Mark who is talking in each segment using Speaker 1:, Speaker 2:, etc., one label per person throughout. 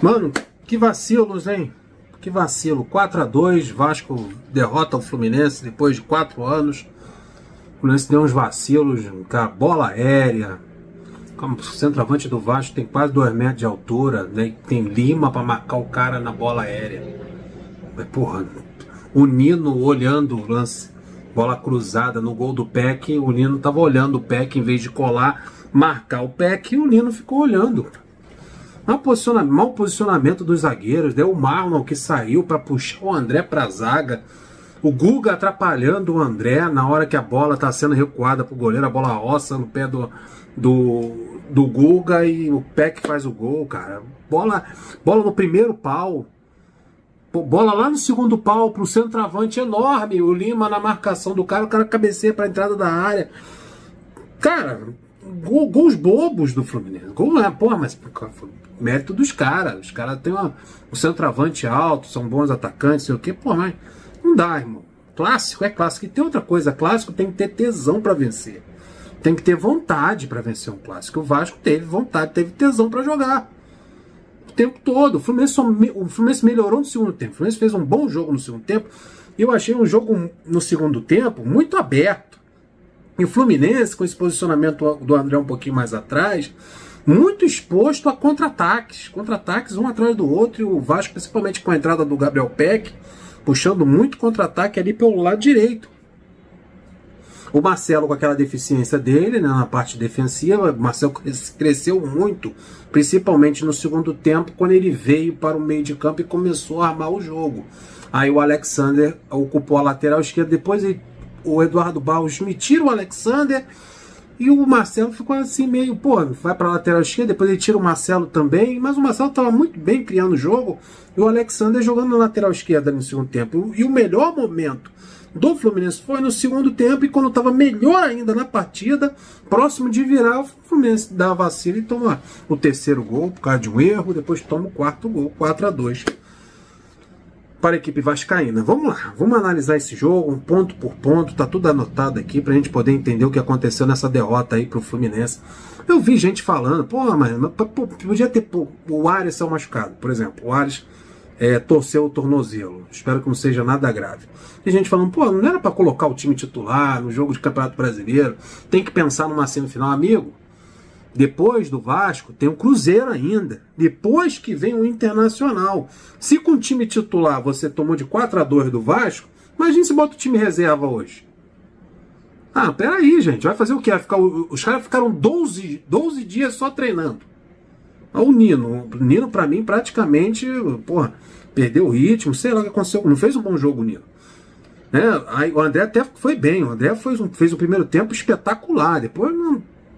Speaker 1: Mano, que vacilos, hein? Que vacilo. 4-2, Vasco derrota o Fluminense depois de 4 anos. O Fluminense deu uns vacilos, cara, bola aérea. O centroavante do Vasco tem quase 2 metros de altura, né? Tem Lima pra marcar o cara na bola aérea. Mas, porra, o Nino olhando o lance, bola cruzada no gol do Peck, o Nino tava olhando o Peck em vez de colar, marcar o Peck, e o Nino ficou olhando. Mau posicionamento dos zagueiros, deu o Marlon que saiu para puxar o André pra zaga. O Guga atrapalhando o André na hora que a bola tá sendo recuada pro goleiro, a bola roça no pé do Guga e o Peck faz o gol, cara. Bola no primeiro pau. Bola lá no segundo pau pro centroavante enorme. O Lima na marcação do cara, o cara cabeceia pra entrada da área. Cara, gols bobos do Fluminense. Gol não é, porra, mas mérito dos caras. Os caras têm um centroavante alto, são bons atacantes, sei o quê. Pô, mas não dá, irmão. Clássico é clássico. E tem outra coisa, clássico tem que ter tesão pra vencer. Tem que ter vontade pra vencer um clássico. O Vasco teve vontade, teve tesão pra jogar. O tempo todo. O Fluminense melhorou no segundo tempo. O Fluminense fez um bom jogo no segundo tempo. E eu achei um jogo no segundo tempo muito aberto. E o Fluminense, com esse posicionamento do André um pouquinho mais atrás, muito exposto a contra-ataques. Contra-ataques um atrás do outro. E o Vasco, principalmente com a entrada do Gabriel Peck, puxando muito contra-ataque ali pelo lado direito. O Marcelo, com aquela deficiência dele, né, na parte defensiva, o Marcelo cresceu muito, principalmente no segundo tempo, quando ele veio para o meio de campo e começou a armar o jogo. Aí o Alexander ocupou a lateral esquerda, depois o Eduardo Barros me tira o Alexander, e o Marcelo ficou assim meio, pô, vai para a lateral esquerda, depois ele tira o Marcelo também, mas o Marcelo estava muito bem criando o jogo, e o Alexander jogando na lateral esquerda no segundo tempo. E o melhor momento do Fluminense foi no segundo tempo, e quando estava melhor ainda na partida, próximo de virar, o Fluminense dá vacilo e toma o terceiro gol por causa de um erro, depois toma o quarto gol, 4-2 para a equipe vascaína. Vamos lá, vamos analisar esse jogo, ponto por ponto, tá tudo anotado aqui pra gente poder entender o que aconteceu nessa derrota aí pro Fluminense. Eu vi gente falando, mas podia ter o Ares ser machucado, por exemplo, o Ares torceu o tornozelo, espero que não seja nada grave. Tem gente falando, não era para colocar o time titular no jogo de Campeonato Brasileiro, tem que pensar numa semifinal. Amigo, depois do Vasco tem o Cruzeiro ainda, depois que vem o Internacional. Se com o time titular você tomou de 4-2 do Vasco, imagine se bota o time reserva hoje. Peraí, gente, vai fazer o quê? Os caras ficaram 12 dias só treinando. O Nino pra mim praticamente, perdeu o ritmo, sei lá o que aconteceu, não fez um bom jogo o Nino. Aí o André até foi bem, o André fez o primeiro tempo espetacular, depois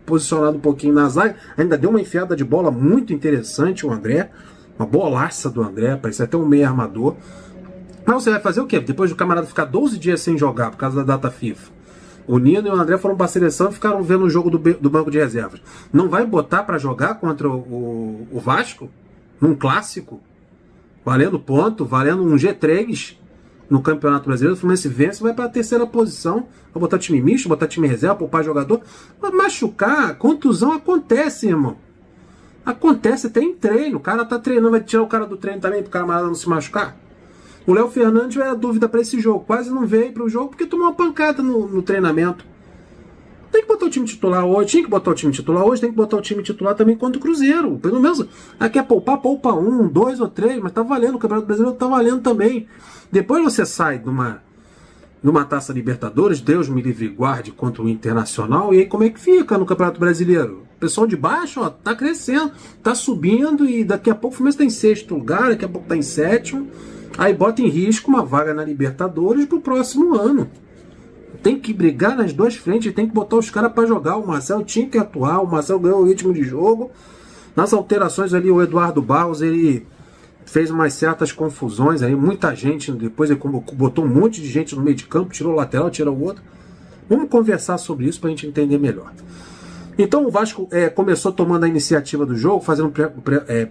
Speaker 1: posicionado um pouquinho na zaga, ainda deu uma enfiada de bola muito interessante o André, uma bolaça do André, parecia até um meio armador. Mas você vai fazer o quê? Depois do camarada ficar 12 dias sem jogar por causa da data FIFA, o Nino e o André foram para a seleção e ficaram vendo o jogo do banco de reservas. Não vai botar para jogar contra o Vasco? Num clássico? Valendo ponto, valendo um G3 no Campeonato Brasileiro. O Fluminense vence, vai para a terceira posição. Vai botar time misto, botar time reserva, poupar jogador. Mas machucar, contusão acontece, irmão. Acontece até em treino. O cara tá treinando, vai tirar o cara do treino também para o camarada não se machucar. O Léo Fernandes era dúvida para esse jogo, quase não veio para o jogo porque tomou uma pancada no treinamento. Tem que botar o time titular hoje, tinha que botar o time titular hoje, tem que botar o time titular também contra o Cruzeiro. Pelo menos, quer poupar, poupa 1, 2 ou 3, mas tá valendo, o Campeonato Brasileiro tá valendo também. Depois você sai numa Taça Libertadores, Deus me livre e guarde, contra o Internacional, e aí como é que fica no Campeonato Brasileiro? O pessoal de baixo, tá crescendo, tá subindo, e daqui a pouco o Fluminense tá em 6º lugar, daqui a pouco tá em 7º. Aí bota em risco uma vaga na Libertadores pro próximo ano. Tem que brigar nas duas frentes, tem que botar os caras para jogar. O Marcelo tinha que atuar, o Marcelo ganhou o ritmo de jogo. Nas alterações ali, o Eduardo Barros, ele fez umas certas confusões aí, muita gente, depois ele botou um monte de gente no meio de campo, tirou o lateral, tirou o outro. Vamos conversar sobre isso para a gente entender melhor. Então o Vasco começou tomando a iniciativa do jogo, fazendo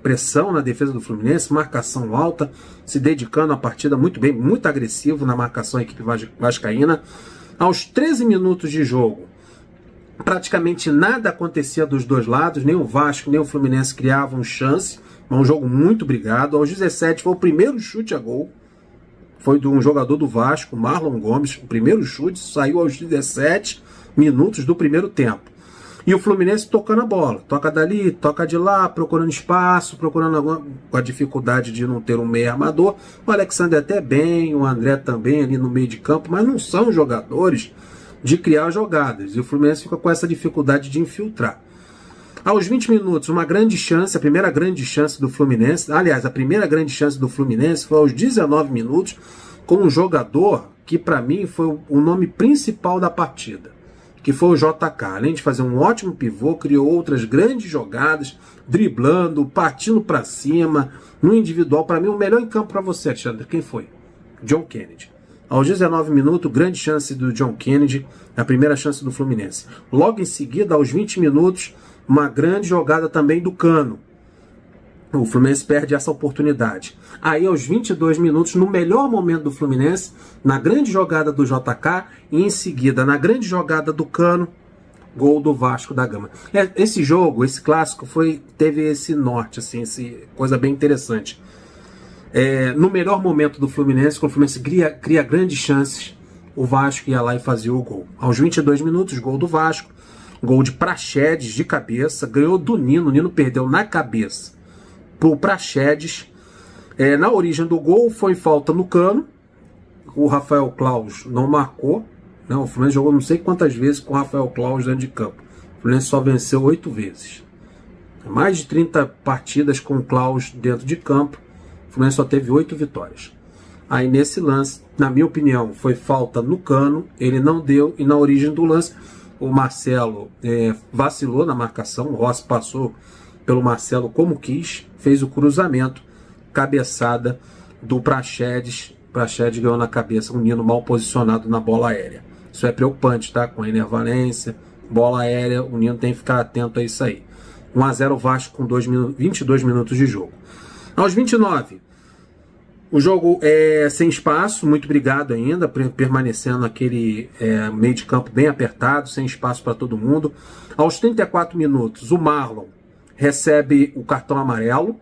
Speaker 1: pressão na defesa do Fluminense, marcação alta, se dedicando à partida muito bem, muito agressivo na marcação da equipe vascaína. Aos 13 minutos de jogo, praticamente nada acontecia dos dois lados, nem o Vasco nem o Fluminense criavam chance Um jogo muito brigado. Aos 17 foi o primeiro chute a gol. Foi de um jogador do Vasco, Marlon Gomes. O primeiro chute saiu aos 17 minutos do primeiro tempo. E o Fluminense tocando a bola. Toca dali, toca de lá, procurando espaço, procurando com a dificuldade de não ter um meio armador. O Alexandre até bem, o André também ali no meio de campo, mas não são jogadores de criar jogadas. E o Fluminense fica com essa dificuldade de infiltrar. Aos 20 minutos, uma grande chance, a primeira grande chance do Fluminense, aliás, a primeira grande chance do Fluminense foi aos 19 minutos, com um jogador que para mim foi o nome principal da partida, que foi o JK. Além de fazer um ótimo pivô, criou outras grandes jogadas, driblando, partindo para cima, no individual. Para mim, o melhor em campo para você, Alexandre, quem foi? John Kennedy. Aos 19 minutos, grande chance do John Kennedy, a primeira chance do Fluminense. Logo em seguida, aos 20 minutos, uma grande jogada também do Cano. O Fluminense perde essa oportunidade. Aí, aos 22 minutos, no melhor momento do Fluminense, na grande jogada do JK, e em seguida, na grande jogada do Cano, gol do Vasco da Gama. Esse jogo, esse clássico, teve esse norte, assim, coisa bem interessante. No melhor momento do Fluminense, quando o Fluminense cria grandes chances, o Vasco ia lá e fazia o gol. Aos 22 minutos, gol do Vasco. Gol de Praxedes de cabeça, ganhou do Nino, o Nino perdeu na cabeça pro Praxedes. Na origem do gol foi falta no Cano, o Rafael Claus não marcou, né? O Fluminense jogou não sei quantas vezes com o Rafael Claus dentro de campo. O Fluminense só venceu 8 vezes. Mais de 30 partidas com o Claus dentro de campo, o Fluminense só teve 8 vitórias. Aí nesse lance, na minha opinião, foi falta no Cano, ele não deu, e na origem do lance o Marcelo vacilou na marcação, o Rossi passou pelo Marcelo como quis, fez o cruzamento, cabeçada do Praxedes. Praxedes ganhou na cabeça, um Nino mal posicionado na bola aérea. Isso é preocupante, tá? Com a Enervalência, bola aérea, o Nino tem que ficar atento a isso aí. 1-0 Vasco com 22 minutos de jogo. Aos 29, o jogo sem espaço, muito brigado ainda, permanecendo aquele meio de campo bem apertado, sem espaço para todo mundo. Aos 34 minutos, o Marlon recebe o cartão amarelo.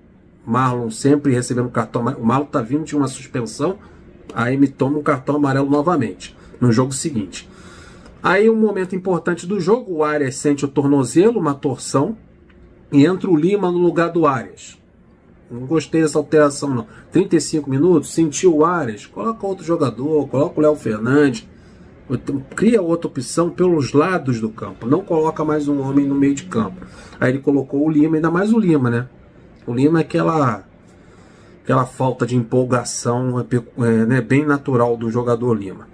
Speaker 1: Marlon sempre recebendo cartão amarelo. O Marlon está vindo de uma suspensão, aí me toma um cartão amarelo novamente, no jogo seguinte. Aí um momento importante do jogo, o Arias sente o tornozelo, uma torção, e entra o Lima no lugar do Arias. Não gostei dessa alteração, não. 35 minutos, sentiu o Arias, coloca outro jogador, coloca o Léo Fernandes, cria outra opção pelos lados do campo, não coloca mais um homem no meio de campo. Aí ele colocou o Lima, ainda mais o Lima, né? O Lima é aquela falta de empolgação bem natural do jogador Lima.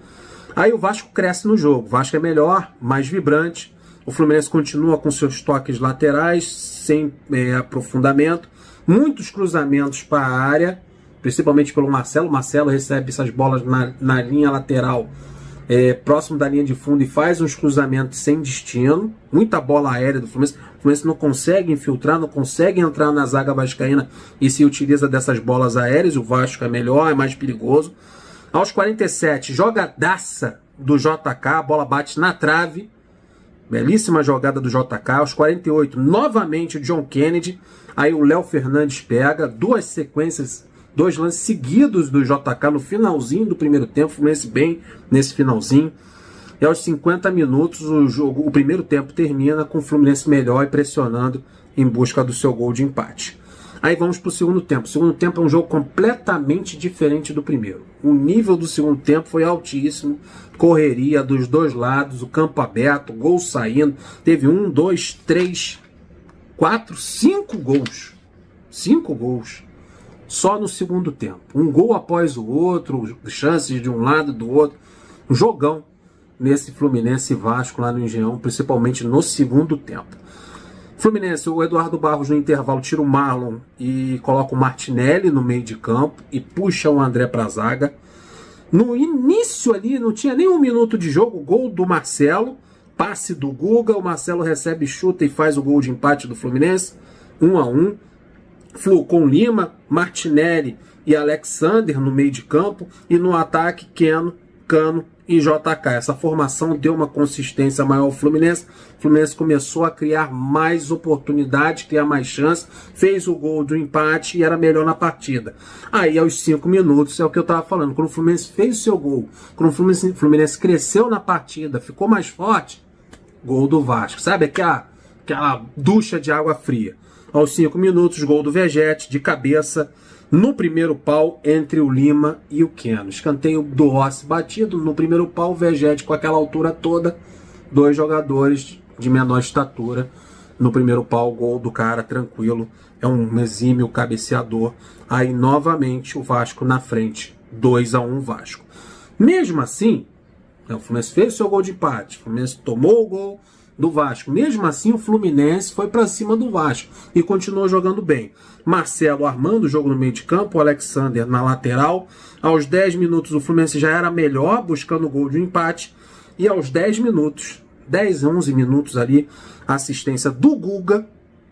Speaker 1: Aí o Vasco cresce no jogo, o Vasco é melhor, mais vibrante, o Fluminense continua com seus toques laterais, sem aprofundamento, muitos cruzamentos para a área, principalmente pelo Marcelo. O Marcelo recebe essas bolas na linha lateral, próximo da linha de fundo, e faz uns cruzamentos sem destino. Muita bola aérea do Fluminense. O Fluminense não consegue infiltrar, não consegue entrar na zaga vascaína e se utiliza dessas bolas aéreas. O Vasco é melhor, é mais perigoso. Aos 47, jogadaça do JK, a bola bate na trave. Belíssima jogada do JK. Aos 48, novamente o John Kennedy. Aí o Léo Fernandes pega, dois lances seguidos do JK no finalzinho do primeiro tempo, o Fluminense bem nesse finalzinho. E aos 50 minutos o primeiro tempo termina com o Fluminense melhor e pressionando em busca do seu gol de empate. Aí vamos para o segundo tempo. O segundo tempo é um jogo completamente diferente do primeiro. O nível do segundo tempo foi altíssimo, correria dos dois lados, o campo aberto, gol saindo. Teve 1, 2, 3, 4, 5 gols. 5 gols. Só no segundo tempo. Um gol após o outro, chances de um lado e do outro. Um jogão nesse Fluminense e Vasco lá no Engenhão, principalmente no segundo tempo. Fluminense, o Eduardo Barros no intervalo tira o Marlon e coloca o Martinelli no meio de campo e puxa o André para a zaga. No início ali, não tinha nem um minuto de jogo, gol do Marcelo, passe do Guga, o Marcelo recebe, chuta e faz o gol de empate do Fluminense, 1-1. Flu com Lima, Martinelli e Alexander no meio de campo, e no ataque Cano e JK. Essa formação deu uma consistência maior ao Fluminense. O Fluminense começou a criar mais oportunidades, criar mais chances, fez o gol do empate e era melhor na partida. Aí aos 5 minutos, é o que eu estava falando, quando o Fluminense fez o seu gol, quando o Fluminense cresceu na partida, ficou mais forte, gol do Vasco. Sabe aquela ducha de água fria. Aos 5 minutos, gol do Vegete, de cabeça, no primeiro pau, entre o Lima e o Keno. Escanteio do Rossi batido, no primeiro pau, o Vegete com aquela altura toda, 2 jogadores de menor estatura, no primeiro pau, gol do cara, tranquilo, é um exímio cabeceador. Aí, novamente, o Vasco na frente, 2-1 Vasco. Mesmo assim, o Fluminense fez o seu gol de empate, o Fluminense tomou o gol do Vasco. Mesmo assim, o Fluminense foi para cima do Vasco e continuou jogando bem. Marcelo armando o jogo no meio de campo, o Alexander na lateral. Aos 10 minutos, o Fluminense já era melhor, buscando o gol de empate. E aos 10 minutos, 10, 11 minutos ali, assistência do Guga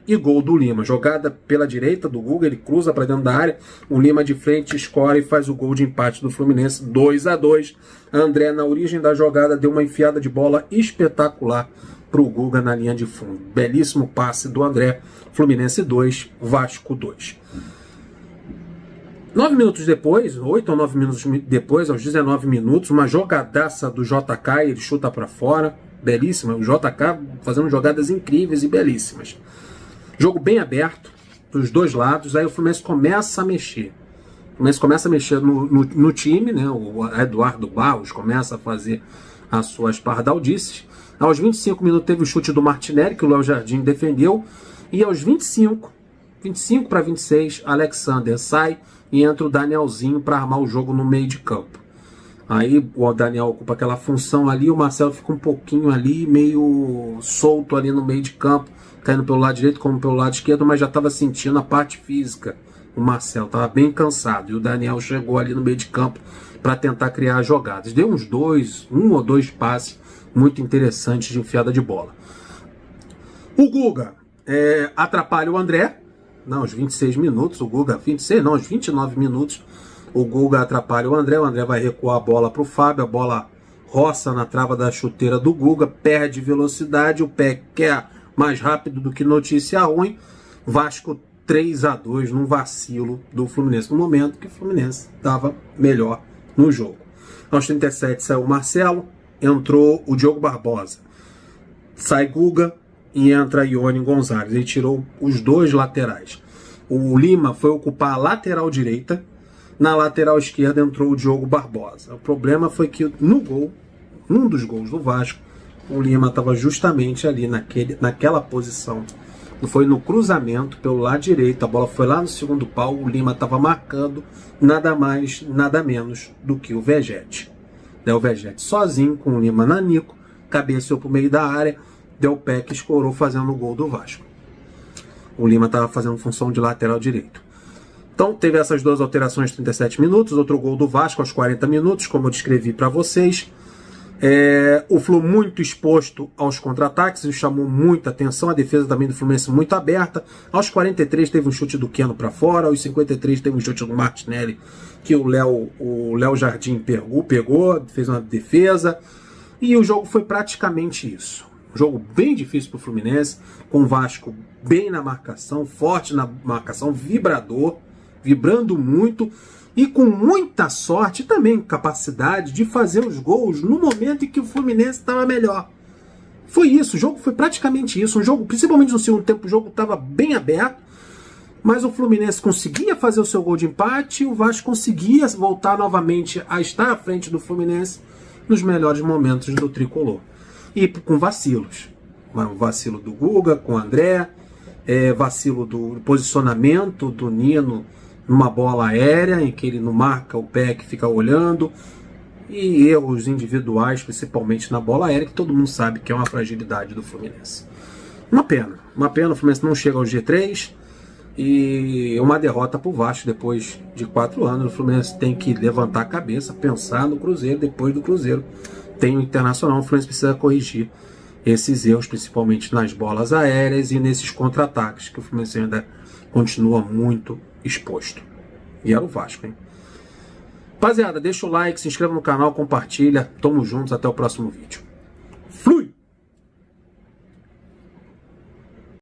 Speaker 1: e gol do Lima. Jogada pela direita do Guga, ele cruza para dentro da área. O Lima de frente escora e faz o gol de empate do Fluminense, 2-2. André, na origem da jogada, deu uma enfiada de bola espetacular para o Guga na linha de fundo. Belíssimo passe do André. Fluminense 2, Vasco 2. 9 minutos depois, 8 ou 9 minutos depois, aos 19 minutos, uma jogadaça do JK, ele chuta para fora. Belíssima. O JK fazendo jogadas incríveis e belíssimas. Jogo bem aberto, dos dois lados. Aí o Fluminense começa a mexer. O Fluminense começa a mexer no time, né? O Eduardo Barros começa a fazer as suas pardaldices. Aos 25 minutos teve o chute do Martinelli, que o Léo Jardim defendeu. E aos 25 para 26, Alexander sai e entra o Danielzinho para armar o jogo no meio de campo. Aí o Daniel ocupa aquela função ali, o Marcelo fica um pouquinho ali, meio solto ali no meio de campo, caindo pelo lado direito como pelo lado esquerdo, mas já estava sentindo a parte física. O Marcelo estava bem cansado e o Daniel chegou ali no meio de campo para tentar criar jogadas. Deu um ou dois passes muito interessantes de enfiada de bola. O Guga atrapalha o André, aos 26 minutos, o Guga, aos 29 minutos, o Guga atrapalha o André vai recuar a bola para o Fábio, a bola roça na trava da chuteira do Guga, perde velocidade, o pé quer mais rápido do que notícia ruim, Vasco 3-2 num vacilo do Fluminense, no momento que o Fluminense estava melhor no jogo. Aos 37 saiu o Marcelo, entrou o Diogo Barbosa, sai Guga e entra Ione Gonzalez. Ele tirou os dois laterais. O Lima foi ocupar a lateral direita, na lateral esquerda entrou o Diogo Barbosa. O problema foi que no gol, num dos gols do Vasco, o Lima estava justamente ali naquela posição. Foi no cruzamento pelo lado direito, a bola foi lá no segundo pau, o Lima estava marcando nada mais, nada menos do que o Vegete. O Vegete sozinho, com o Lima nanico, cabeceou para o meio da área, deu o pé que escorou fazendo o gol do Vasco. O Lima estava fazendo função de lateral direito. Então teve essas duas alterações aos 37 minutos, outro gol do Vasco aos 40 minutos, como eu descrevi para vocês. O Flu muito exposto aos contra-ataques, isso chamou muita atenção, a defesa também do Fluminense muito aberta. Aos 43 teve um chute do Keno para fora, aos 53 teve um chute do Martinelli que o Léo Jardim pegou, fez uma defesa, e o jogo foi praticamente isso. Um jogo bem difícil para o Fluminense, com o Vasco bem na marcação, forte na marcação, vibrando muito, e com muita sorte e também capacidade de fazer os gols no momento em que o Fluminense estava melhor. Foi isso, o jogo foi praticamente isso. Um jogo, principalmente no segundo tempo, o jogo estava bem aberto, mas o Fluminense conseguia fazer o seu gol de empate e o Vasco conseguia voltar novamente a estar à frente do Fluminense nos melhores momentos do tricolor. E com vacilos. O vacilo do Guga com o André, vacilo do posicionamento do Nino numa bola aérea, em que ele não marca o pé, que fica olhando, e erros individuais, principalmente na bola aérea, que todo mundo sabe que é uma fragilidade do Fluminense. Uma pena, o Fluminense não chega ao G3, e uma derrota para o Vasco depois de 4 anos. O Fluminense tem que levantar a cabeça, pensar no Cruzeiro, depois do Cruzeiro tem o Internacional. O Fluminense precisa corrigir esses erros, principalmente nas bolas aéreas e nesses contra-ataques, que o Fluminense ainda continua muito exposto. E era o Vasco, hein? Rapaziada, deixa o like, se inscreva no canal, compartilha. Tamo juntos, até o próximo vídeo.